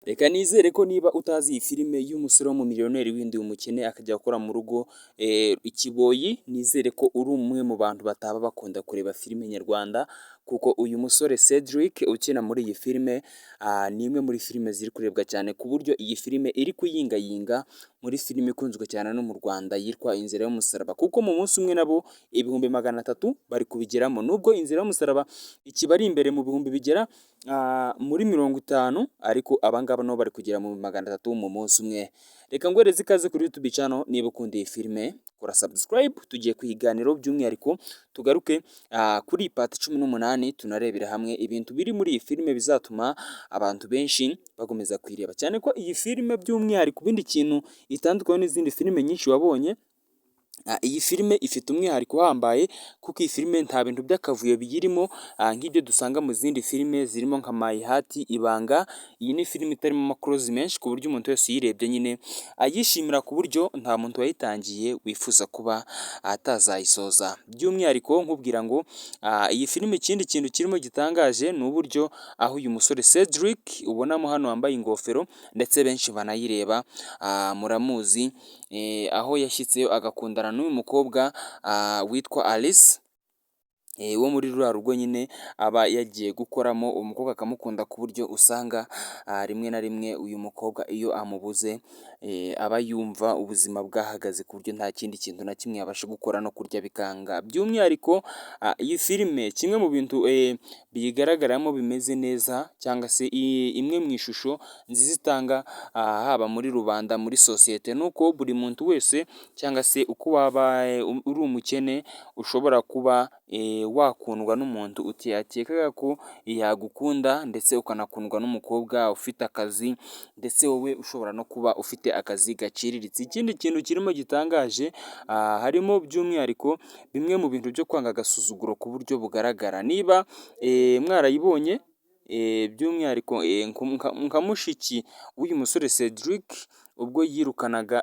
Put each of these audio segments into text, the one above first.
Reka nizere ko niba utazi iyi filime y'umusore w'umumiliyoneri windiye umukene akajya gukora mu rugo ikiboyi, nizere ko uri umwe mu bantu bataba bakunda kureba filime nyarwanda, kuko uyu musore Cedric ukina muri iyi filime ni imwe muri filime ziri kurebwa cyane, ku buryo iyi filime iri kuyingayinga muri filime ikunzwe cyane no mu Rwanda yitwa Inzira y'umusaraba, kuko mu munsi umwe nabo ibihumbi 300 bari kubigeramo, nubwo Inzira y'umusaraba ikibari imbere mu bihumbi bigera muri 50, ariko abangaba nabo bari kugera mu 300 mu munsi umwe. Reka ngwereze ikaze kuri YouTube channel, niba ukunda iyi filime kora subscribe, tugiye kuyiganiraho by'umwihariko tugaruke kuri part 18 tunarebera hamwe ibintu biri muri iyi filime bizatuma abantu benshi bagomeza kwireba, cyane ko iyi filime by'umwihariko ibindi kintu itandukanye n'izindi filime nyinshi wabonye. Iyi filime ifite umwihariko uhambaye, kuko iyi filime nta bintu by'akavuyo biyirimo nk'ibyo dusanga mu zindi filime zirimo nka My Heart, Ibanga. Iyi ni filime itarimo amakorozi menshi, ku buryo umuntu wese uyirebye nyine ayishimira, ku buryo nta muntu wayitangiye wifuza kuba atazayisoza. By'umwihariko nkubwira ngo iyi filime ikindi kintu kirimo gitangaje ni uburyo aho uyu musore Cedric ubonamo hano wambaye ingofero, ndetse benshi banayireba muramuzi, aho yashyitseyo agakundana n'uyu mukobwa witwa Alice, wo muri ruriya rugo nyine aba yagiye gukoramo. Umukobwa akamukunda ku buryo usanga rimwe na rimwe uyu mukobwa iyo amubuze aba yumva ubuzima bwahagaze, ku buryo nta kindi kintu na kimwe yabasha gukora no kurya bikanga. By'umwihariko iyi filime kimwe mu bintu biyigaragaramo bimeze neza, cyangwa se imwe mu ishusho nziza itanga haba muri rubanda, muri sosiyete, nuko buri muntu wese cyangwa se uko waba uri umukene ushobora kuba wakundwa n'umuntu utakekaga ko yagukunda, ndetse ukanakundwa n'umukobwa ufite akazi, ndetse wowe ushobora no kuba ufite akazi gaciriritse. Ikindi kintu kirimo gitangaje harimo by'umwihariko bimwe mu bintu byo kwanga agasuzuguro ku buryo bugaragara. Niba mwarayibonye by'umwihariko nka mushiki w'uyu musore Cedric ubwo yirukanaga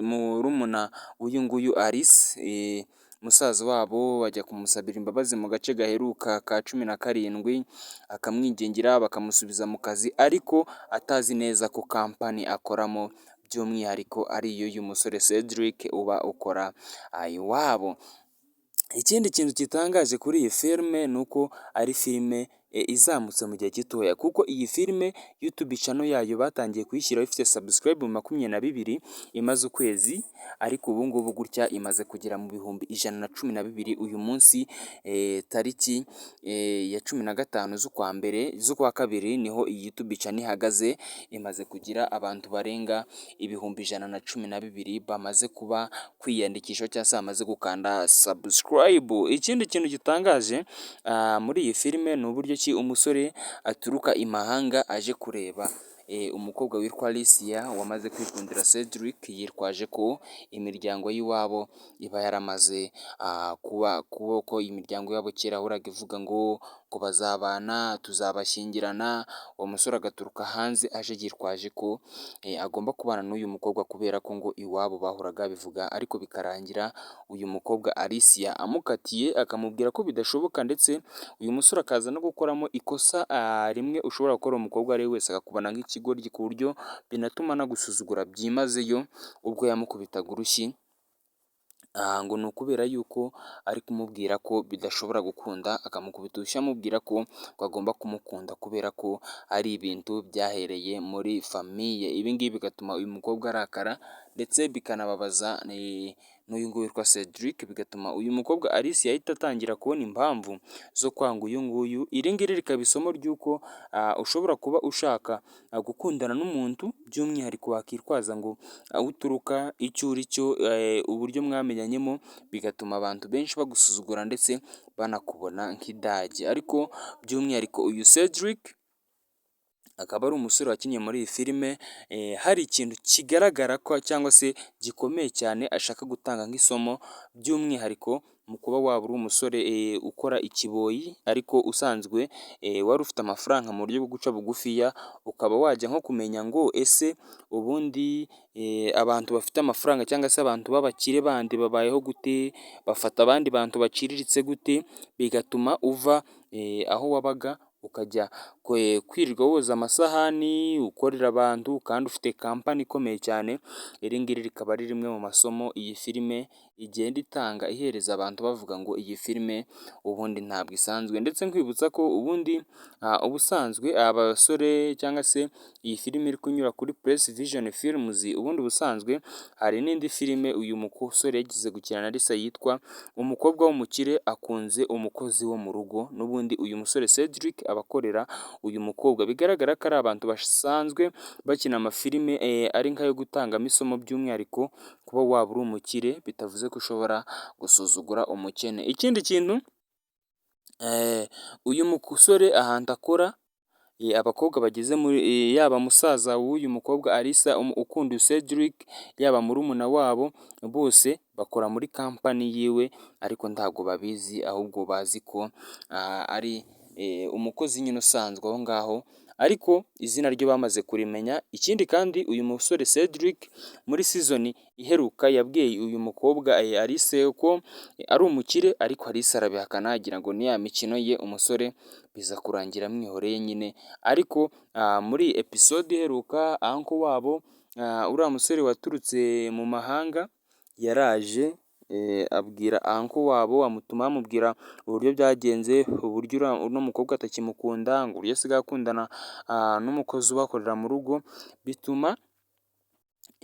murumuna w'uyu nguyu Alice, musaza wabo, bajya kumusabira imbabazi mu gace gaheruka ka 17, akamwingingira bakamusubiza mu kazi, ariko atazi neza ko kampani akoramo by'umwihariko ari y'uyu musore Cedric uba ukora iwabo. Ikindi kintu gitangaje kuri iyi filime ni uko ari filime izamutse mu gihe gitoya, kuko iyi filime YouTube channel yayo batangiye kuyishyiraho ifite subscribe 22 imaze ukwezi, ariko ubu ngubu gutya imaze kugera mu bihumbi 112 uyu munsi tariki ya 15 z'ukwa kabiri niho iyi YouTube channel ihagaze, imaze kugira abantu barenga ibihumbi 112 bamaze kuba kwiyandikisha cyangwa se bamaze gukanda subscribe. Ikindi kintu gitangaje muri iyi filime ni uburyo ki umusore aturuka imahanga aje kureba umukobwa witwa Alicia wamaze kwikundira Cedric, yitwaje ko imiryango y'iwabo iba yaramaze kuba ko imiryango yabo kera yahoraga ivuga ngo bazabana, tuzabashyingirana. Uwo musore agaturuka hanze aje yitwaje ko agomba kubana n'uyu mukobwa, kubera ko ngo iwabo bahoraga bivuga, ariko bikarangira uyu mukobwa Alicia amukatiye akamubwira ko bidashoboka, ndetse uyu musore akaza no gukoramo ikosa rimwe ushobora gukora umukobwa ari we wese akakubona nk'ikigoryi, ku buryo binatuma anagusuzugura byimazeyo ubwo yamukubitaga urushyi, ngo ni ukubera yuko ari kumubwira ko bidashobora gukunda, akamukubita urushyi amubwira ko agomba kumukunda, kubera ko ari ibintu byahereye muri famiye. Ibi ngibi bigatuma uyu mukobwa arakara, ndetse bikanababaza n'uyu nguyu witwa Cedric, bigatuma uyu mukobwa Alice yahita atangira kubona impamvu zo kwanga uyu nguyu. Iri ngiri rikaba isomo ry'uko ushobora kuba ushaka gukundana n'umuntu, by'umwihariko wakitwaza ngo aho uturuka, icyo uri cyo, uburyo mwamenyanyemo, bigatuma abantu benshi bagusuzugura ndetse banakubona nk'idage. Ariko by'umwihariko uyu Cedric akaba ari umusore wakinnye muri iyi filime, hari ikintu kigaragara ko cyangwa se gikomeye cyane ashaka gutanga nk'isomo, by'umwihariko mu kuba waba uri umusore ukora ikiboyi, ariko usanzwe wari ufite amafaranga mu buryo bwo guca bugufiya, ukaba wajya nko kumenya ngo ese ubundi abantu bafite amafaranga cyangwa se abantu b'abakire bandi babayeho gute, bafata abandi bantu baciriritse gute, bigatuma uva aho wabaga ukajya kwirirwa woza amasahani, ukorera abantu kandi ufite kampani ikomeye cyane, iri ngiri rikaba ari rimwe mu masomo iyi filime igenda itanga ihereza abantu bavuga ngo iyi filime ubundi ntabwo isanzwe, ndetse nkwibutsa ko ubundi ubusanzwe aba basore cyangwa se iyi filime iri kunyura kuri Press Vision Films, ubundi ubusanzwe hari n'indi filime uyu musore yagize gukina na Risa yitwa Umukobwa w'umukire akunze umukozi wo mu rugo, n'ubundi uyu musore Cedric aba akorera uyu mukobwa, bigaragara ko ari abantu basanzwe bakina amafilime ari nk'ayo gutangamo isomo, by'umwihariko kuba waba uri umukire bitavuze ko ushobora gusuzugura umukene. Ikindi kintu uyu musore ahantu akora, abakobwa bageze muri yaba musaza w'uyu mukobwa Alisa ukunda Cedric, yaba murumuna wabo, bose bakora muri kampani yiwe ariko ntabwo babizi, ahubwo bazi ko ari umukozi nyine usanzwe aho ngaho, ariko izina rye bamaze kurimenya. Ikindi kandi uyu musore Cedric muri season iheruka yabwiye uyu mukobwa Alice ko ari umukire, ariko Alice arabihakana agira ngo ni ya mikino ye umusore biza kurangira amwihoreye nyine, ariko muri episode iheruka uncle wabo uriya musore waturutse mu mahanga yaraje abwira uncle wabo, amutuma amubwira uburyo byagenze, uburyo uno mukobwa atakimukunda, ngo uburyo asigaye akundana n'umukozi ubakorera mu rugo, bituma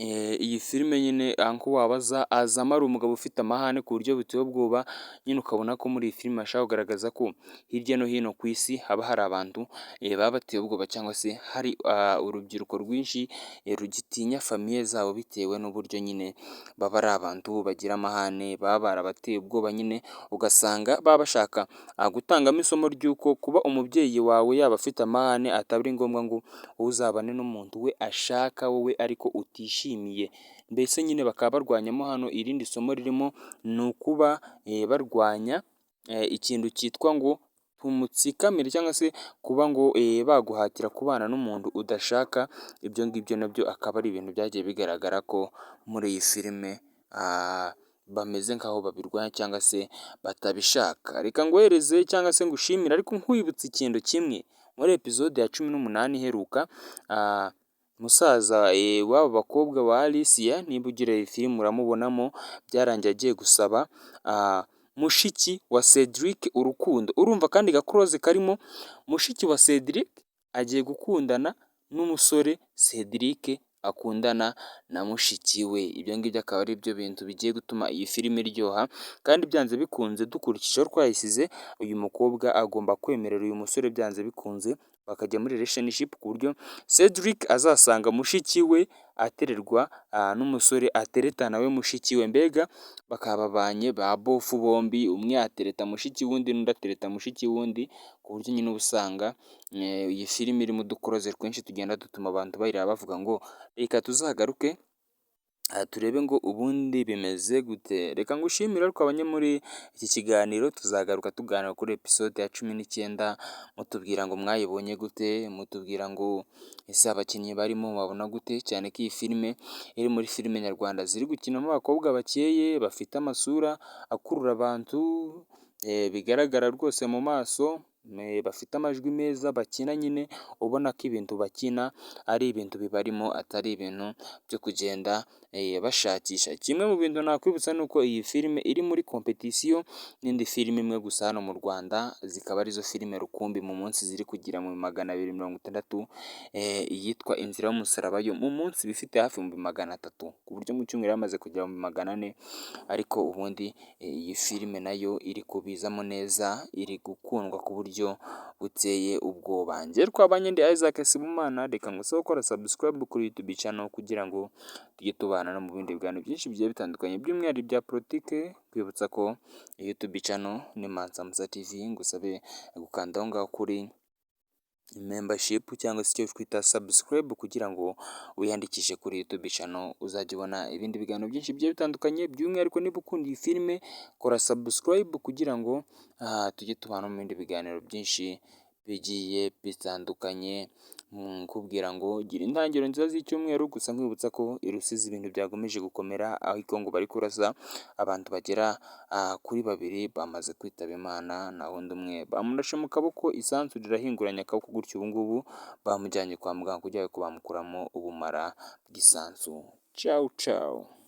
iyi filime nyine uncle wabo azamo ari umugabo ufite amahane ku buryo buteye ubwoba, nyine ukabona ko muri iyi filime ashaka kugaragaza ko hirya no hino ku isi haba hari abantu baba bateye ubwoba, cyangwa se hari urubyiruko rwinshi rugitinya famiye zabo bitewe n'uburyo nyine baba ari abantu bagira amahane, baba barabateye ubwoba nyine, ugasanga baba bashaka gutangamo isomo ry'uko kuba umubyeyi wawe yaba afite amahane ataba ari ngombwa ngo uzabane n'umuntu we ashaka wowe ariko utishimiye. Mbese nyine bakaba barwanyamo hano, irindi somo ririmo ni ukuba barwanya ikintu cyitwa ngo tumutsikamire, cyangwa se kuba ngo baguhatira kubana n'umuntu udashaka. Ibyo ngibyo nabyo akaba ari ibintu byagiye bigaragara ko muri iyi filime bameze nk'aho babirwanya cyangwa se batabishaka. Reka ngohereze cyangwa se ngushimire, ariko nkwibutsa ikintu kimwe, muri episode ya 18 iheruka musaza w'aba bakobwa wa Alicia, niba ugira iyi filime uramubonamo, byarangiye agiye gusaba mushiki wa Cedric urukundo. Urumva kandi gakoroze karimo, mushiki wa Cedric agiye gukundana n'umusore Cedric akundana na mushiki we. Ibyo ngibyo akaba ari byo bintu bigiye gutuma iyi filime iryoha, kandi byanze bikunze dukurikije aho twayisize, uyu mukobwa agomba kwemerera uyu musore byanze bikunze bakajya muri relationship, ku buryo Cedric azasanga mushiki we atererwa n'umusore atereta nawe mushiki we, mbega bakaba babanye ba bofu bombi, umwe atereta mushiki w'undi n'undi atereta mushiki w'undi, ku buryo nyine uba usanga iyi filime irimo udukoroze twinshi tugenda dutuma abantu bayireba bavuga ngo reka tuzagaruke turebe ngo ubundi bimeze gute. Reka ngushimire ariko abanye muri iki kiganiro, tuzagaruka tuganira kuri episode ya 19 mutubwira ngo mwayibonye gute, mutubwira ngo ese abakinnyi barimo babona gute, cyane ko iyi filime iri muri filime nyarwanda ziri gukinamo abakobwa bakeye bafite amasura akurura abantu, bigaragara rwose mu maso, bafite amajwi meza, bakina nyine ubona ko ibintu bakina ari ibintu bibarimo, atari ibintu byo kugenda bashakisha. Kimwe mu bintu nakwibutsa ni uko iyi filime iri muri kompetisiyo n'indi filime imwe gusa hano mu Rwanda, zikaba arizo filime rukumbi mu munsi ziri kugira mu 260, iyitwa Inzira y'umusaraba yo mu munsi iba ifite hafi mu 300, ku buryo mu cyumweru yamaze kugera mu 400, ariko ubundi iyi filime nayo iri kubizamo neza, iri gukundwa ku buryo buteye ubwoba. Njye twabanye ndi Isaac Sibomana, reka ngusabe gukora subscribe kuri YouTube channel kugira ngo tujye tubana no mu bindi biganiro byinshi bigiye bitandukanye, by'umwihariko bya politike. Kwibutsa ko YouTube channel ni Mansa Musa TV, ngusabe gukanda aho ngaho kuri membership cyangwa se icyo twita subscribe, kugira ngo wiyandikishe kuri YouTube channel, uzajya ubona ibindi biganiro byinshi bigiye bitandukanye. By'umwihariko niba ukunda iyi filime, kora subscribe kugira ngo tujye tubana mu bindi biganiro byinshi bigiye bitandukanye. nkubwira ngo gira intangiriro nziza z'icyumweru, gusa nkwibutsa ko i Rusizi ibintu byakomeje gukomera, aho i Kongo bari kurasa abantu bagera kuri babiri bamaze kwitaba Imana, naho undi umwe bamurashe mu kaboko, isasu rirahinguranya akaboko, gutyo ubu ngubu bamujyanye kwa muganga kugira ngo bamukuramo ubumara bw'isasu. Ciao ciao.